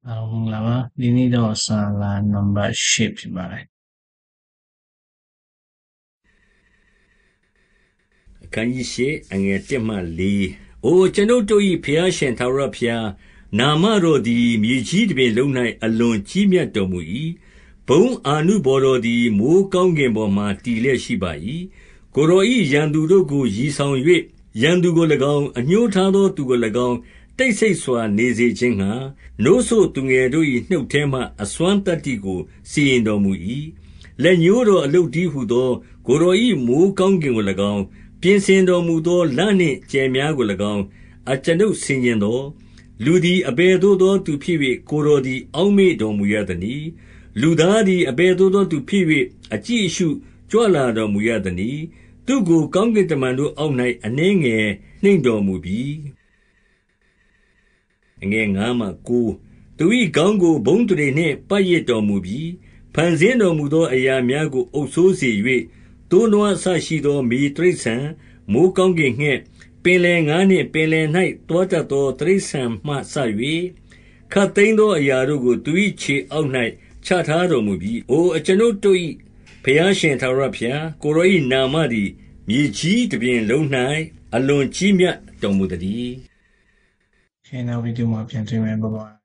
အားလုံးမင်္ဂလာပါဒီနေ့တော့စာလာနံပါတ်8ဖြစ်ပါတယ်အခန်းကြီး၈အငယ်1မှ4အိုကျွန်ုပ်တို့၏ဖျားရှင်ထာဝရဘုရားနာမတော်သည်မြေကြီးတစ်ပြင်လုံး၌အလွန်ကြီးမြတ်တော်မူ၏ဘုံအာနုဘော်တော်သည်မိုးကောင်းကင်ပေါ်မှတည်လျက်ရှိပါ၏ကိုယ်တော်၏ရန်သူတို့ကိုရည်ဆောင်၍ရန်သူကို၎င်းအညှိုးထားသောသူကို၎င်းတိတ်ဆိတ်စွာနေစေခြင်းငှာနို့ဆိုသူငယ်တို့၏နှုတ်ထဲမှအစွမ်းတတ္တိကိုစီရင်တော်မူ၏လက်ညှိုးတော်အလုတ်တည်းဟုသောကိုယ်တော်၏မိုးကောင်းကင်ကို၎င်းပြင်ဆင်တော်မူသောလနှင့်ကြယ်များကို၎င်းအကျွန်ုပ်ဆင်ခြင်သောလူသည်အဘယ်သို့သောသူဖြစ်၍ကိုယ်တော်သည်အောက်မေ့တော်မူရသနည်းလူသားသည်အဘယ်သို့သောသူဖြစ်၍အကြည့်အရှုကြွလာတော်မူရသနည်းသူကိုကောင်းကင်တမန်တို့အောက်၌အနှဲငယ်နှိမ့်တော်မူပြီအငယ်9မှ9သူ၏ခေါင်းကိုဘုံတွေနှင့်ပတ်ရစ်တော်မူပြီဖန်ဆင်းတော်မူသောအရာများကိုအုပ်ဆိုးစေ၍တိုးနွားအဆရှိသောမြေတိရစ္ဆာန်မိုးကောင်းကင်ငှက်ပင်လယ်ငါးနှင့်ပင်လယ်၌တောတတ်သောတိရစ္ဆာန်မှဆ၍ခတ်သိမ်းသောအရာတို့ကိုသူ၏ခြေအောက်၌ချထားတော်မူပြီအိုအကျွန်ုပ်တို့၏ဘုရားရှင်ထာဝရဘုရားကိုယ်တော်၏နာမသည်မြေကြီးတစ်ပြင်လုံး၌အလွန်ကြီးမြတ်တော်မူသည်ရှင်နောက်ဗီဒီယိုမှာပြန်တွေ့မယ်ဘို့